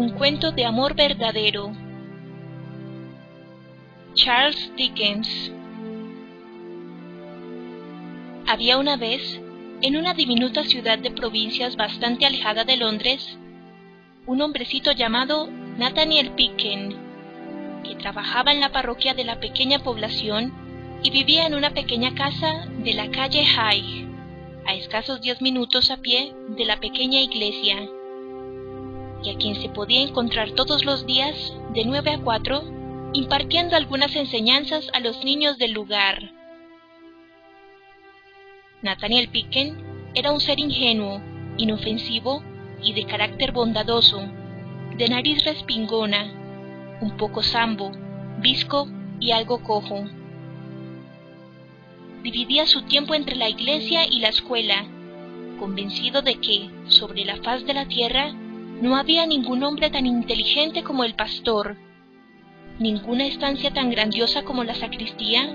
Un cuento de amor verdadero. Charles Dickens. Había una vez, en una diminuta ciudad de provincias bastante alejada de Londres, un hombrecito llamado Nathaniel Picken, que trabajaba en la parroquia de la pequeña población y vivía en una pequeña casa de la calle High, a escasos 10 minutos a pie de la pequeña iglesia, y a quien se podía encontrar todos los días de 9 a 4, impartiendo algunas enseñanzas a los niños del lugar. Nathaniel Picken era un ser ingenuo, inofensivo y de carácter bondadoso, de nariz respingona, un poco sambo, bizco y algo cojo. Dividía su tiempo entre la iglesia y la escuela, convencido de que, sobre la faz de la tierra, no había ningún hombre tan inteligente como el pastor, ninguna estancia tan grandiosa como la sacristía,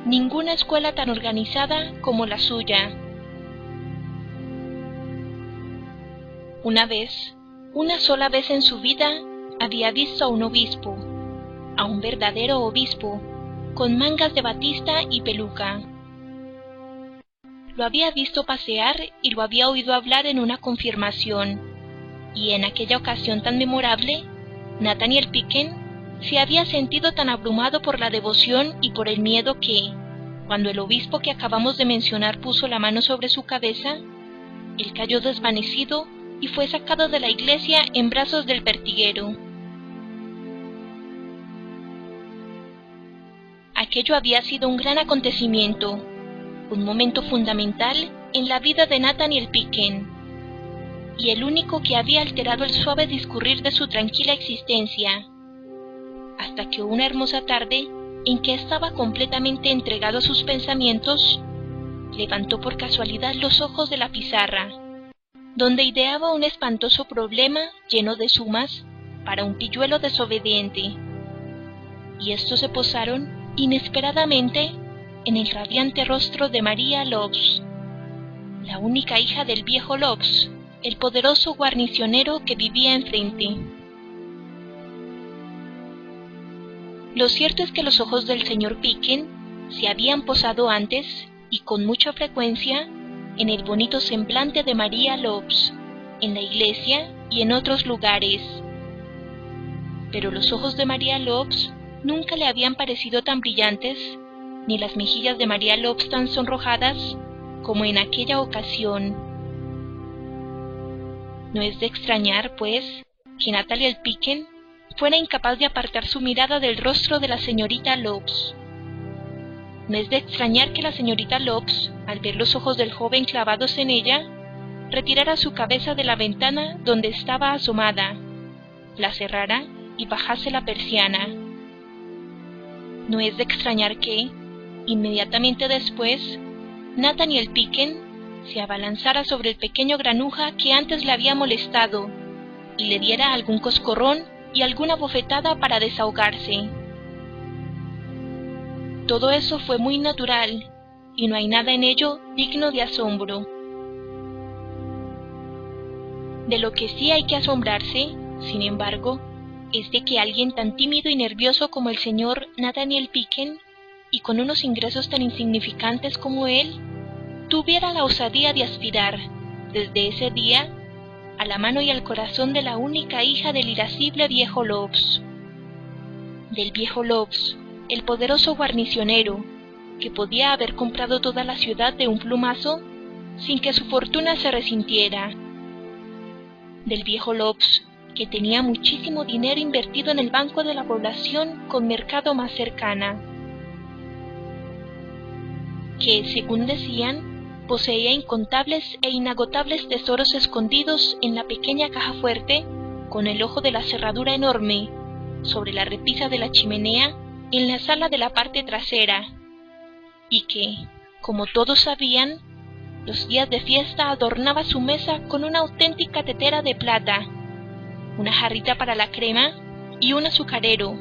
ninguna escuela tan organizada como la suya. Una sola vez en su vida, había visto a un obispo, a un verdadero obispo, con mangas de batista y peluca. Lo había visto pasear y lo había oído hablar en una confirmación, y en aquella ocasión tan memorable, Nathaniel Picken se había sentido tan abrumado por la devoción y por el miedo que, cuando el obispo que acabamos de mencionar puso la mano sobre su cabeza, él cayó desvanecido y fue sacado de la iglesia en brazos del pertiguero. Aquello había sido un gran acontecimiento, un momento fundamental en la vida de Nathaniel Picken, y el único que había alterado el suave discurrir de su tranquila existencia, hasta que una hermosa tarde, en que estaba completamente entregado a sus pensamientos, levantó por casualidad los ojos de la pizarra, donde ideaba un espantoso problema lleno de sumas para un pilluelo desobediente, y estos se posaron inesperadamente en el radiante rostro de María Lobbs, la única hija del viejo Lobbs, el poderoso guarnicionero que vivía enfrente. Lo cierto es que los ojos del señor Picken se habían posado antes, y con mucha frecuencia, en el bonito semblante de María Lobbs, en la iglesia y en otros lugares. Pero los ojos de María Lobbs nunca le habían parecido tan brillantes, ni las mejillas de María Lobbs tan sonrojadas, como en aquella ocasión. No es de extrañar, pues, que Nathaniel Picken fuera incapaz de apartar su mirada del rostro de la señorita Lobbs. No es de extrañar que la señorita Lobbs, al ver los ojos del joven clavados en ella, retirara su cabeza de la ventana donde estaba asomada, la cerrara y bajase la persiana. No es de extrañar que, inmediatamente después, Nathaniel Picken se abalanzara sobre el pequeño granuja que antes le había molestado, y le diera algún coscorrón y alguna bofetada para desahogarse. Todo eso fue muy natural, y no hay nada en ello digno de asombro. De lo que sí hay que asombrarse, sin embargo, es de que alguien tan tímido y nervioso como el señor Nathaniel Picken, y con unos ingresos tan insignificantes como él, tuviera la osadía de aspirar, desde ese día, a la mano y al corazón de la única hija del irascible viejo Lobbs. Del viejo Lobbs, el poderoso guarnicionero, que podía haber comprado toda la ciudad de un plumazo, sin que su fortuna se resintiera. Del viejo Lobbs, que tenía muchísimo dinero invertido en el banco de la población con mercado más cercana, que, según decían, poseía incontables e inagotables tesoros escondidos en la pequeña caja fuerte, con el ojo de la cerradura enorme, sobre la repisa de la chimenea, en la sala de la parte trasera, y que, como todos sabían, los días de fiesta adornaba su mesa con una auténtica tetera de plata, una jarrita para la crema y un azucarero,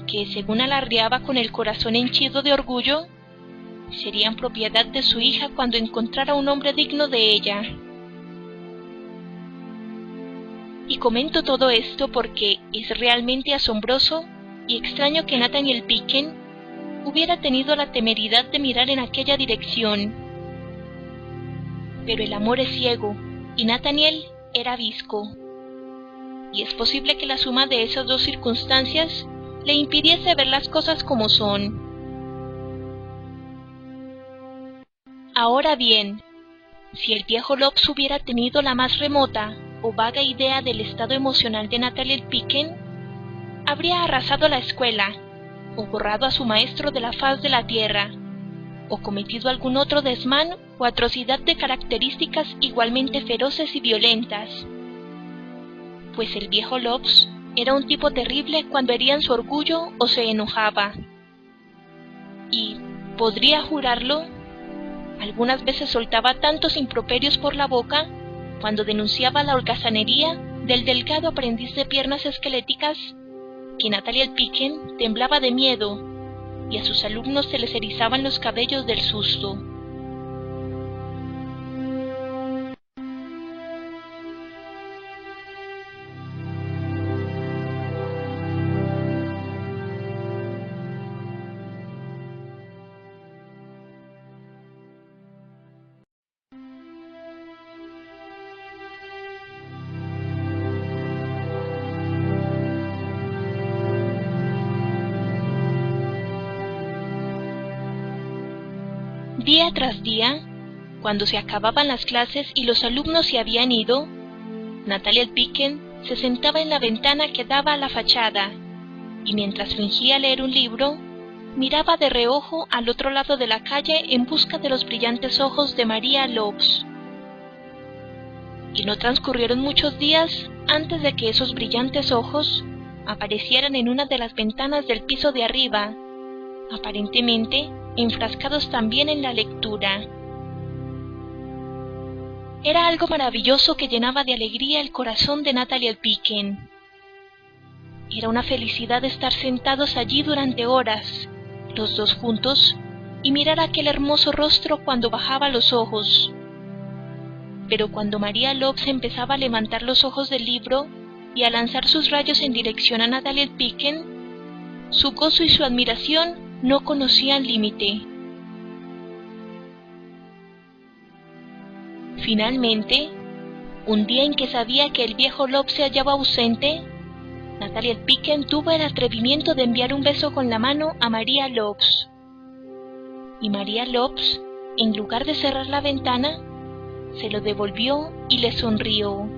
que, según alardeaba con el corazón henchido de orgullo, serían propiedad de su hija cuando encontrara un hombre digno de ella. Y comento todo esto porque es realmente asombroso y extraño que Nathaniel Picken hubiera tenido la temeridad de mirar en aquella dirección. Pero el amor es ciego, y Nathaniel era visco. Y es posible que la suma de esas dos circunstancias le impidiese ver las cosas como son. Ahora bien, si el viejo Lobbs hubiera tenido la más remota o vaga idea del estado emocional de Nathaniel Picken, habría arrasado la escuela, o borrado a su maestro de la faz de la tierra, o cometido algún otro desmán o atrocidad de características igualmente feroces y violentas. Pues el viejo Lobbs era un tipo terrible cuando herían su orgullo o se enojaba. Y, podría jurarlo, algunas veces soltaba tantos improperios por la boca cuando denunciaba la holgazanería del delgado aprendiz de piernas esqueléticas que Nathaniel Picken temblaba de miedo y a sus alumnos se les erizaban los cabellos del susto. Día tras día, cuando se acababan las clases y los alumnos se habían ido, Nathaniel Picken se sentaba en la ventana que daba a la fachada, y mientras fingía leer un libro, miraba de reojo al otro lado de la calle en busca de los brillantes ojos de María Lobbs. Y no transcurrieron muchos días antes de que esos brillantes ojos aparecieran en una de las ventanas del piso de arriba, aparentemente enfrascados también en la lectura. Era algo maravilloso que llenaba de alegría el corazón de Nathaniel Picken. Era una felicidad estar sentados allí durante horas, los dos juntos, y mirar aquel hermoso rostro cuando bajaba los ojos. Pero cuando María Lobbs empezaba a levantar los ojos del libro y a lanzar sus rayos en dirección a Nathaniel Picken, su gozo y su admiración no conocían límite. Finalmente, un día en que sabía que el viejo Lobbs se hallaba ausente, Nathaniel Picken tuvo el atrevimiento de enviar un beso con la mano a María Lobbs. Y María Lobbs, en lugar de cerrar la ventana, se lo devolvió y le sonrió.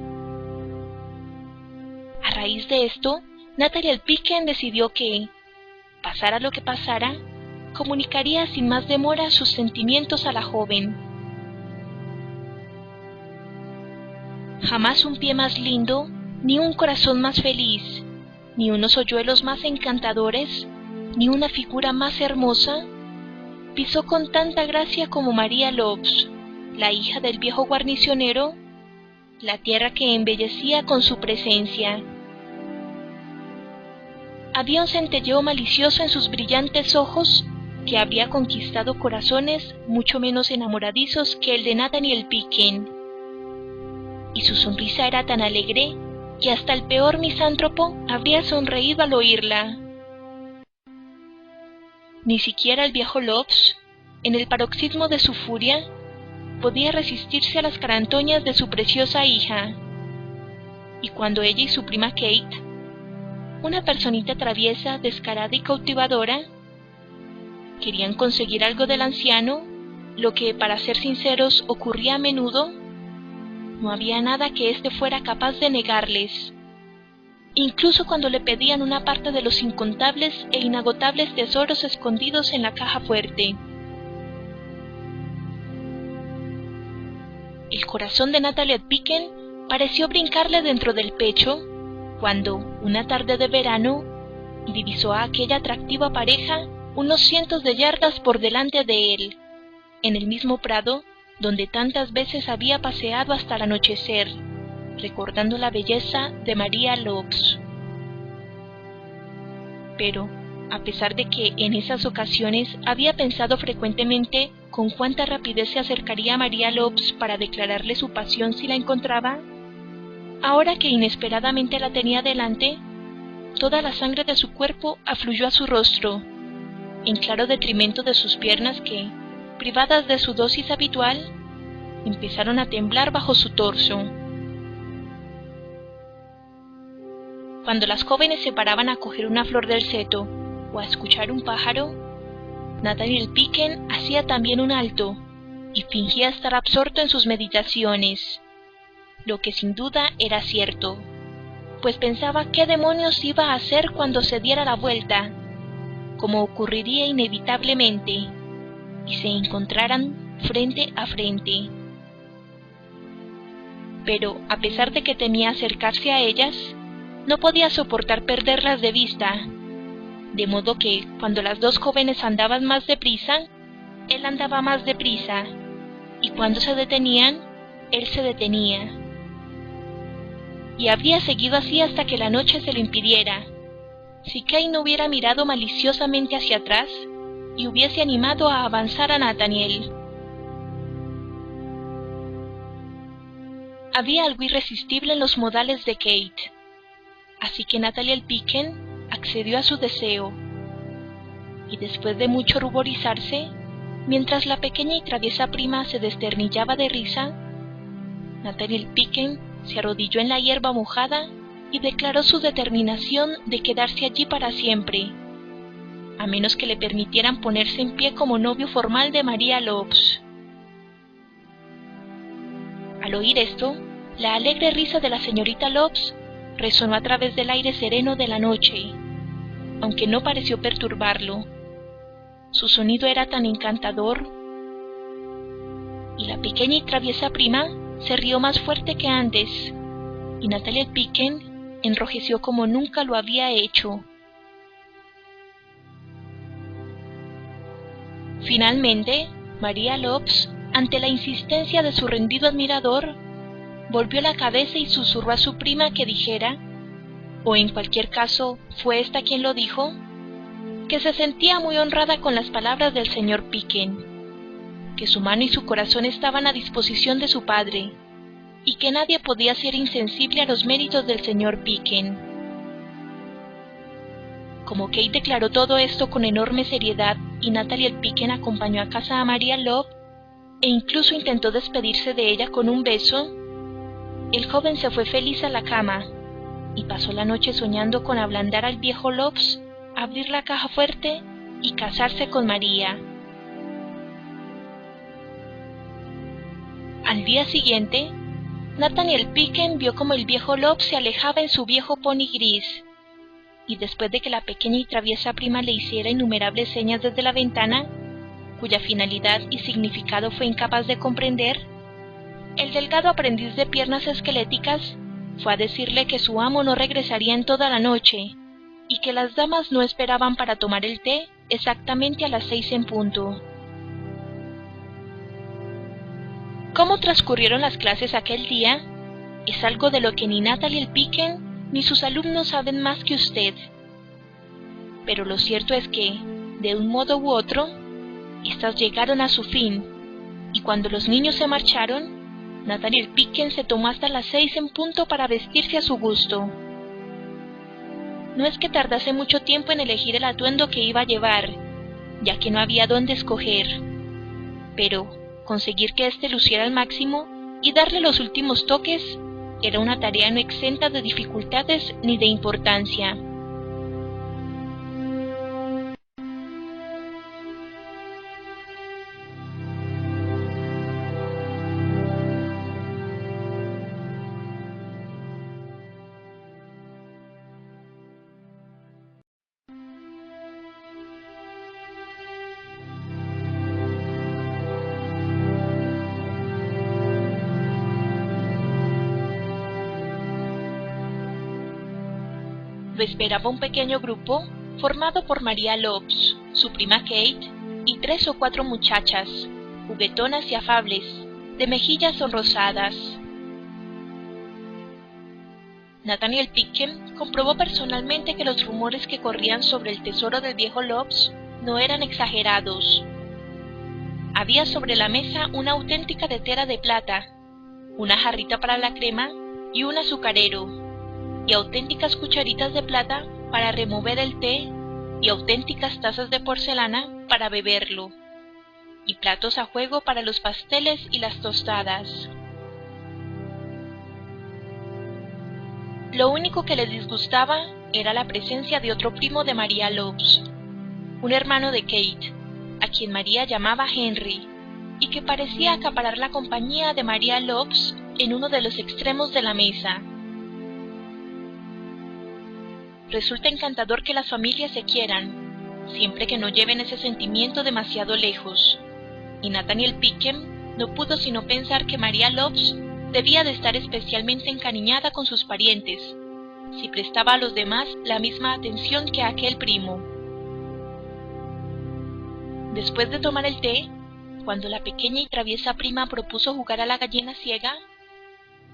A raíz de esto, Nathaniel Picken decidió que, pasara lo que pasara, comunicaría sin más demora sus sentimientos a la joven. Jamás un pie más lindo, ni un corazón más feliz, ni unos hoyuelos más encantadores, ni una figura más hermosa, pisó con tanta gracia como María Lobbs, la hija del viejo guarnicionero, la tierra que embellecía con su presencia. Había un centelleo malicioso en sus brillantes ojos que habría conquistado corazones mucho menos enamoradizos que el de Nathaniel Picken. Y su sonrisa era tan alegre que hasta el peor misántropo habría sonreído al oírla. Ni siquiera el viejo Lobbs, en el paroxismo de su furia, podía resistirse a las carantoñas de su preciosa hija. Y cuando ella y su prima Kate, una personita traviesa, descarada y cautivadora, querían conseguir algo del anciano, lo que, para ser sinceros, ocurría a menudo, no había nada que éste fuera capaz de negarles, incluso cuando le pedían una parte de los incontables e inagotables tesoros escondidos en la caja fuerte. El corazón de Nathaniel Picken pareció brincarle dentro del pecho cuando, una tarde de verano, divisó a aquella atractiva pareja unos cientos de yardas por delante de él, en el mismo prado donde tantas veces había paseado hasta el anochecer, recordando la belleza de María Lobbs. Pero, a pesar de que en esas ocasiones había pensado frecuentemente con cuánta rapidez se acercaría a María Lobbs para declararle su pasión si la encontraba, Ahora que inesperadamente la tenía delante, toda la sangre de su cuerpo afluyó a su rostro, en claro detrimento de sus piernas que, privadas de su dosis habitual, empezaron a temblar bajo su torso. Cuando las jóvenes se paraban a coger una flor del seto o a escuchar un pájaro, Nathaniel Picken hacía también un alto y fingía estar absorto en sus meditaciones, lo que sin duda era cierto, pues pensaba qué demonios iba a hacer cuando se diera la vuelta, como ocurriría inevitablemente, y se encontraran frente a frente. Pero, a pesar de que temía acercarse a ellas, no podía soportar perderlas de vista, de modo que, cuando las dos jóvenes andaban más deprisa, él andaba más deprisa, y cuando se detenían, él se detenía. Y habría seguido así hasta que la noche se lo impidiera, si Kay no hubiera mirado maliciosamente hacia atrás y hubiese animado a avanzar a Nathaniel. Había algo irresistible en los modales de Kate, así que Nathaniel Picken accedió a su deseo, y después de mucho ruborizarse, mientras la pequeña y traviesa prima se desternillaba de risa, Nathaniel Picken se arrodilló en la hierba mojada y declaró su determinación de quedarse allí para siempre, a menos que le permitieran ponerse en pie como novio formal de María Lobbs. Al oír esto, la alegre risa de la señorita Lobbs resonó a través del aire sereno de la noche, aunque no pareció perturbarlo. Su sonido era tan encantador, y la pequeña y traviesa prima se rió más fuerte que antes, y Nathaniel Picken enrojeció como nunca lo había hecho. Finalmente, María Lobbs, ante la insistencia de su rendido admirador, volvió la cabeza y susurró a su prima que dijera, o en cualquier caso fue esta quien lo dijo, que se sentía muy honrada con las palabras del señor Picken, que su mano y su corazón estaban a disposición de su padre, y que nadie podía ser insensible a los méritos del señor Picken. Como Kate declaró todo esto con enorme seriedad y Nathaniel Picken acompañó a casa a María Lobb e incluso intentó despedirse de ella con un beso, el joven se fue feliz a la cama y pasó la noche soñando con ablandar al viejo Lobbs, abrir la caja fuerte y casarse con María. Al día siguiente, Nathaniel Picken vio como el viejo Lobbs se alejaba en su viejo pony gris, y después de que la pequeña y traviesa prima le hiciera innumerables señas desde la ventana, cuya finalidad y significado fue incapaz de comprender, el delgado aprendiz de piernas esqueléticas fue a decirle que su amo no regresaría en toda la noche, y que las damas no esperaban para tomar el té exactamente a las 6 en punto. ¿Cómo transcurrieron las clases aquel día? Es algo de lo que ni Nathaniel Picken ni sus alumnos saben más que usted. Pero lo cierto es que, de un modo u otro, estas llegaron a su fin, y cuando los niños se marcharon, Nathaniel Picken se tomó hasta las 6 en punto para vestirse a su gusto. No es que tardase mucho tiempo en elegir el atuendo que iba a llevar, ya que no había dónde escoger, pero conseguir que éste luciera al máximo y darle los últimos toques era una tarea no exenta de dificultades ni de importancia. Lo esperaba un pequeño grupo formado por María Lobbs, su prima Kate y 3 o 4 muchachas, juguetonas y afables, de mejillas sonrosadas. Nathaniel Picken comprobó personalmente que los rumores que corrían sobre el tesoro del viejo Lobbs no eran exagerados. Había sobre la mesa una auténtica tetera de plata, una jarrita para la crema y un azucarero, y auténticas cucharitas de plata para remover el té, y auténticas tazas de porcelana para beberlo, y platos a juego para los pasteles y las tostadas. Lo único que les disgustaba era la presencia de otro primo de María Loves, un hermano de Kate, a quien María llamaba Henry, y que parecía acaparar la compañía de María Loves en uno de los extremos de la mesa. Resulta encantador que las familias se quieran, siempre que no lleven ese sentimiento demasiado lejos, y Nathaniel Pickham no pudo sino pensar que María Loves debía de estar especialmente encariñada con sus parientes, si prestaba a los demás la misma atención que a aquel primo. Después de tomar el té, cuando la pequeña y traviesa prima propuso jugar a la gallina ciega,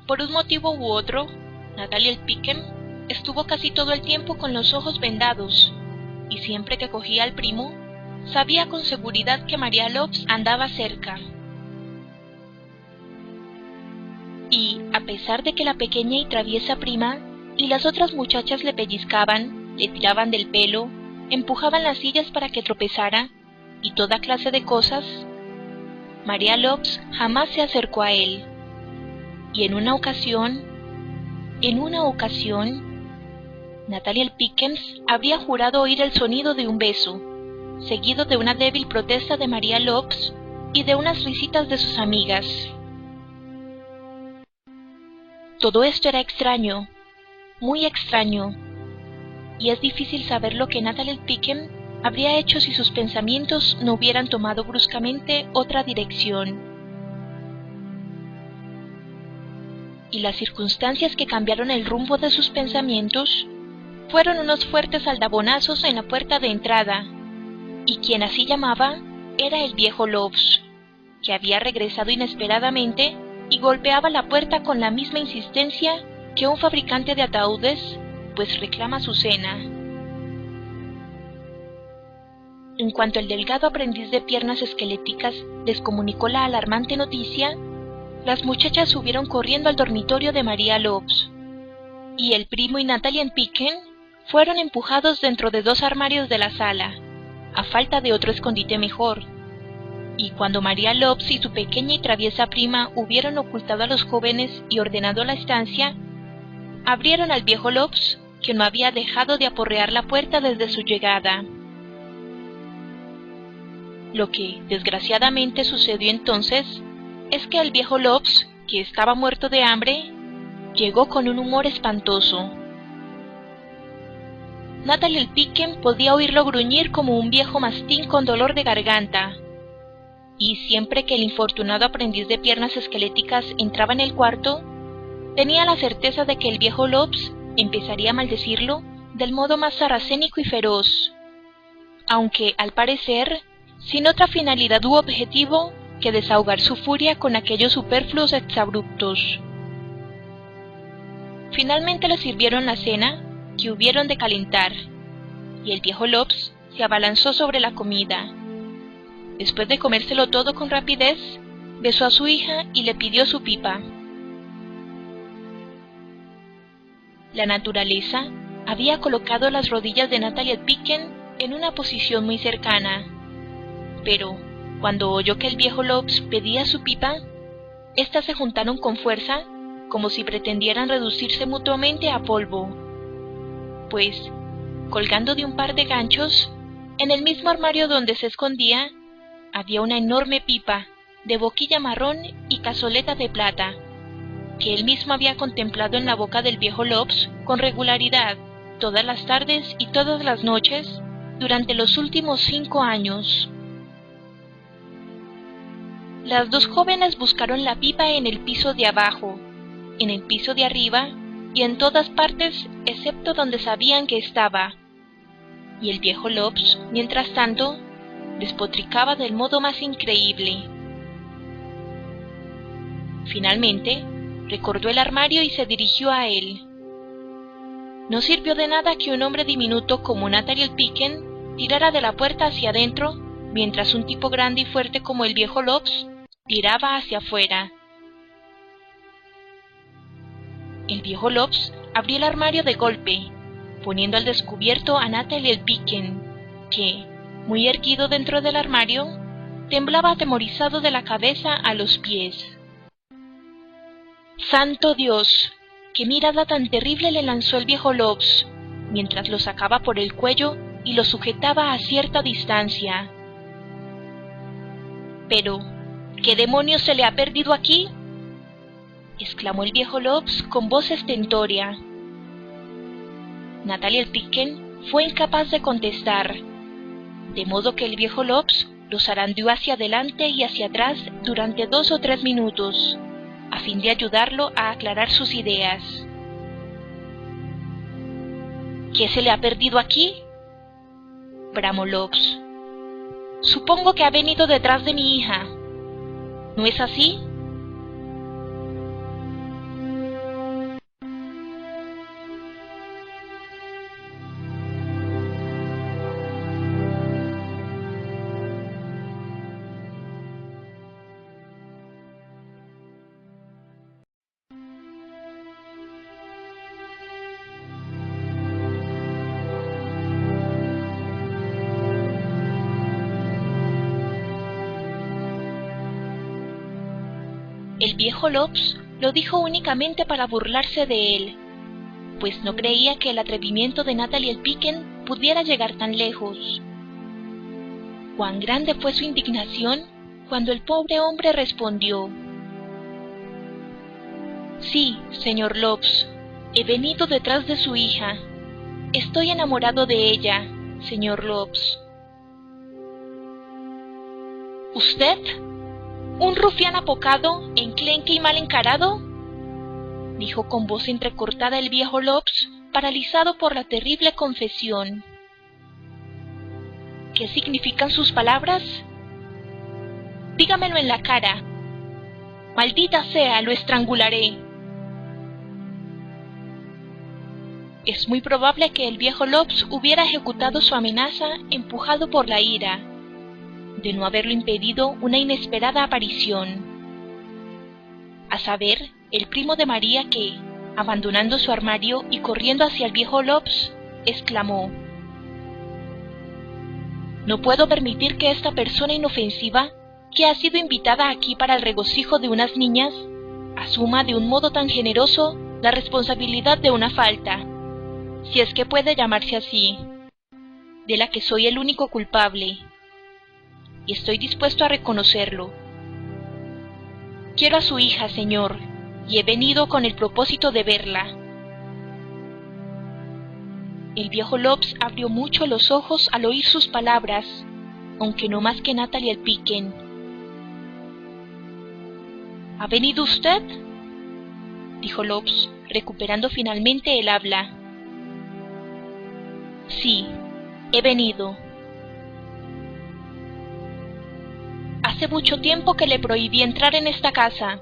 por un motivo u otro, Nathaniel Pickham estuvo casi todo el tiempo con los ojos vendados, y siempre que cogía al primo, sabía con seguridad que María Loves andaba cerca. Y, a pesar de que la pequeña y traviesa prima y las otras muchachas le pellizcaban, le tiraban del pelo, empujaban las sillas para que tropezara, y toda clase de cosas, María Loves jamás se acercó a él. Y en una ocasión, Nathaniel Pickham habría jurado oír el sonido de un beso, seguido de una débil protesta de María Loves y de unas risitas de sus amigas. Todo esto era extraño, muy extraño, y es difícil saber lo que Nathaniel Pickham habría hecho si sus pensamientos no hubieran tomado bruscamente otra dirección. Y las circunstancias que cambiaron el rumbo de sus pensamientos fueron unos fuertes aldabonazos en la puerta de entrada, y quien así llamaba era el viejo Loves, que había regresado inesperadamente y golpeaba la puerta con la misma insistencia que un fabricante de ataúdes, pues reclama su cena. En cuanto el delgado aprendiz de piernas esqueléticas les comunicó la alarmante noticia, las muchachas subieron corriendo al dormitorio de María Loves, y el primo y Nathaniel Pickham fueron empujados dentro de 2 armarios de la sala, a falta de otro escondite mejor. Y cuando María Loves y su pequeña y traviesa prima hubieron ocultado a los jóvenes y ordenado la estancia, abrieron al viejo Loves, que no había dejado de aporrear la puerta desde su llegada. Lo que, desgraciadamente, sucedió entonces es que el viejo Loves, que estaba muerto de hambre, llegó con un humor espantoso. Nathaniel Pickham podía oírlo gruñir como un viejo mastín con dolor de garganta, y siempre que el infortunado aprendiz de piernas esqueléticas entraba en el cuarto, tenía la certeza de que el viejo Loves empezaría a maldecirlo del modo más sarracénico y feroz, aunque, al parecer, sin otra finalidad u objetivo que desahogar su furia con aquellos superfluos exabruptos. Finalmente le sirvieron la cena, que hubieron de calentar, y el viejo Loves se abalanzó sobre la comida. Después de comérselo todo con rapidez, besó a su hija y le pidió su pipa. La naturaleza había colocado las rodillas de Nathaniel Pickham en una posición muy cercana, pero cuando oyó que el viejo Loves pedía su pipa, éstas se juntaron con fuerza, como si pretendieran reducirse mutuamente a polvo, pues, colgando de un par de ganchos, en el mismo armario donde se escondía, había una enorme pipa, de boquilla marrón y cazoleta de plata, que él mismo había contemplado en la boca del viejo Loves con regularidad, todas las tardes y todas las noches, durante los últimos 5 años. Las 2 jóvenes buscaron la pipa en el piso de abajo, en el piso de arriba y en todas partes excepto donde sabían que estaba, y el viejo Loves, mientras tanto, despotricaba del modo más increíble. Finalmente, recordó el armario y se dirigió a él. No sirvió de nada que un hombre diminuto como Nathaniel Pickham tirara de la puerta hacia adentro, mientras un tipo grande y fuerte como el viejo Loves tiraba hacia afuera. El viejo Lobbs abrió el armario de golpe, poniendo al descubierto a Natalie Picken, que, muy erguido dentro del armario, temblaba atemorizado de la cabeza a los pies. ¡Santo Dios! ¡Qué mirada tan terrible le lanzó el viejo Lobbs, mientras lo sacaba por el cuello y lo sujetaba a cierta distancia! Pero, ¿qué demonios se le ha perdido aquí?, exclamó el viejo Lobbs con voz estentórea. Natalie Picken fue incapaz de contestar, de modo que el viejo Lobbs lo zarandeó hacia adelante y hacia atrás durante 2 o 3 minutos, a fin de ayudarlo a aclarar sus ideas. ¿Qué se le ha perdido aquí?, bramó Lobbs. Supongo que ha venido detrás de mi hija. ¿No es así? El viejo Lobbs lo dijo únicamente para burlarse de él, pues no creía que el atrevimiento de Natalie Picken pudiera llegar tan lejos. Cuán grande fue su indignación cuando el pobre hombre respondió: «Sí, señor Lobbs, he venido detrás de su hija. Estoy enamorado de ella, señor Lobbs». «¿Usted? ¿Un rufián apocado, enclenque y mal encarado?», dijo con voz entrecortada el viejo Lobbs, paralizado por la terrible confesión. «¿Qué significan sus palabras? Dígamelo en la cara. Maldita sea, lo estrangularé». Es muy probable que el viejo Lobbs hubiera ejecutado su amenaza empujado por la ira, de no haberlo impedido una inesperada aparición, a saber, el primo de María que, abandonando su armario y corriendo hacia el viejo Lobbs, exclamó: «No puedo permitir que esta persona inofensiva, que ha sido invitada aquí para el regocijo de unas niñas, asuma de un modo tan generoso la responsabilidad de una falta, si es que puede llamarse así, de la que soy el único culpable, y estoy dispuesto a reconocerlo. Quiero a su hija, señor, y he venido con el propósito de verla». El viejo Lobbs abrió mucho los ojos al oír sus palabras, aunque no más que Natalie Picken. «¿Ha venido usted?», dijo Lobbs, recuperando finalmente el habla. «Sí, he venido. Hace mucho tiempo que le prohibí entrar en esta casa».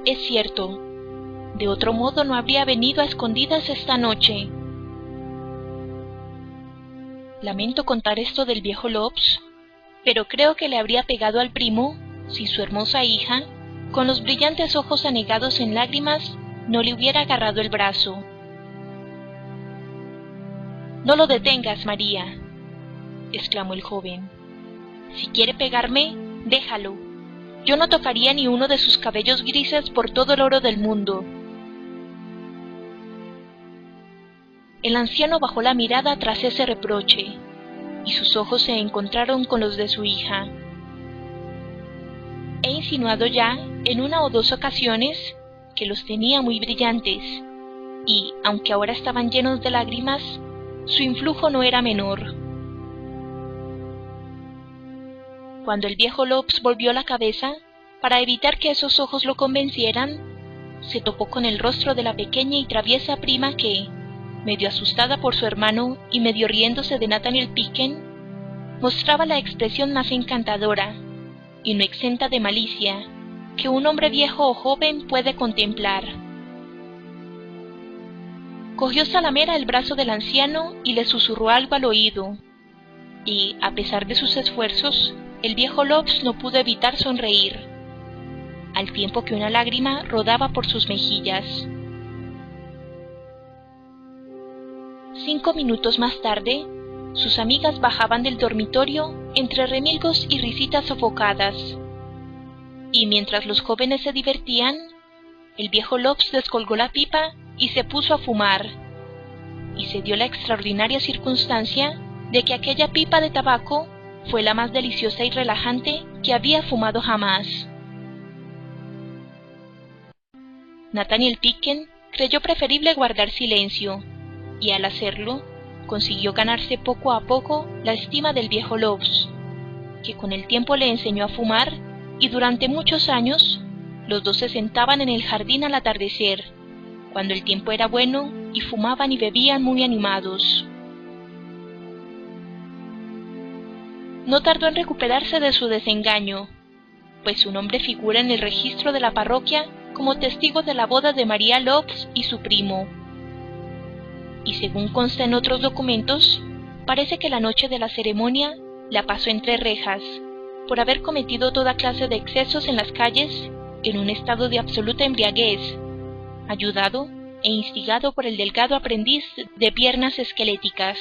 «Es cierto. De otro modo no habría venido a escondidas esta noche». Lamento contar esto del viejo Lobbs, pero creo que le habría pegado al primo si su hermosa hija, con los brillantes ojos anegados en lágrimas, no le hubiera agarrado el brazo. «No lo detengas, María», exclamó el joven. «Si quiere pegarme, déjalo. Yo no tocaría ni uno de sus cabellos grises por todo el oro del mundo». El anciano bajó la mirada tras ese reproche, y sus ojos se encontraron con los de su hija. He insinuado ya, en 1 o 2 ocasiones, que los tenía muy brillantes, y, aunque ahora estaban llenos de lágrimas, su influjo no era menor. Cuando el viejo Lobbs volvió la cabeza, para evitar que esos ojos lo convencieran, se topó con el rostro de la pequeña y traviesa prima que, medio asustada por su hermano y medio riéndose de Natalie Picken, mostraba la expresión más encantadora, y no exenta de malicia, que un hombre viejo o joven puede contemplar. Cogió Salamera el brazo del anciano y le susurró algo al oído, y, a pesar de sus esfuerzos, el viejo Lobbs no pudo evitar sonreír. al tiempo que una lágrima rodaba por sus mejillas. 5 minutos más tarde, sus amigas bajaban del dormitorio entre remilgos y risitas sofocadas. Y mientras los jóvenes se divertían, el viejo Lobbs descolgó la pipa y se puso a fumar. Y se dio la extraordinaria circunstancia de que aquella pipa de tabaco fue la más deliciosa y relajante que había fumado jamás. Nathaniel Pitkin creyó preferible guardar silencio, y al hacerlo, consiguió ganarse poco a poco la estima del viejo Lobbs, que con el tiempo le enseñó a fumar, y durante muchos años, los dos se sentaban en el jardín al atardecer, cuando el tiempo era bueno, y fumaban y bebían muy animados. No tardó en recuperarse de su desengaño, pues su nombre figura en el registro de la parroquia como testigo de la boda de María Lobbs y su primo. Y según consta en otros documentos, parece que la noche de la ceremonia la pasó entre rejas, por haber cometido toda clase de excesos en las calles, en un estado de absoluta embriaguez, ayudado e instigado por el delgado aprendiz de piernas esqueléticas.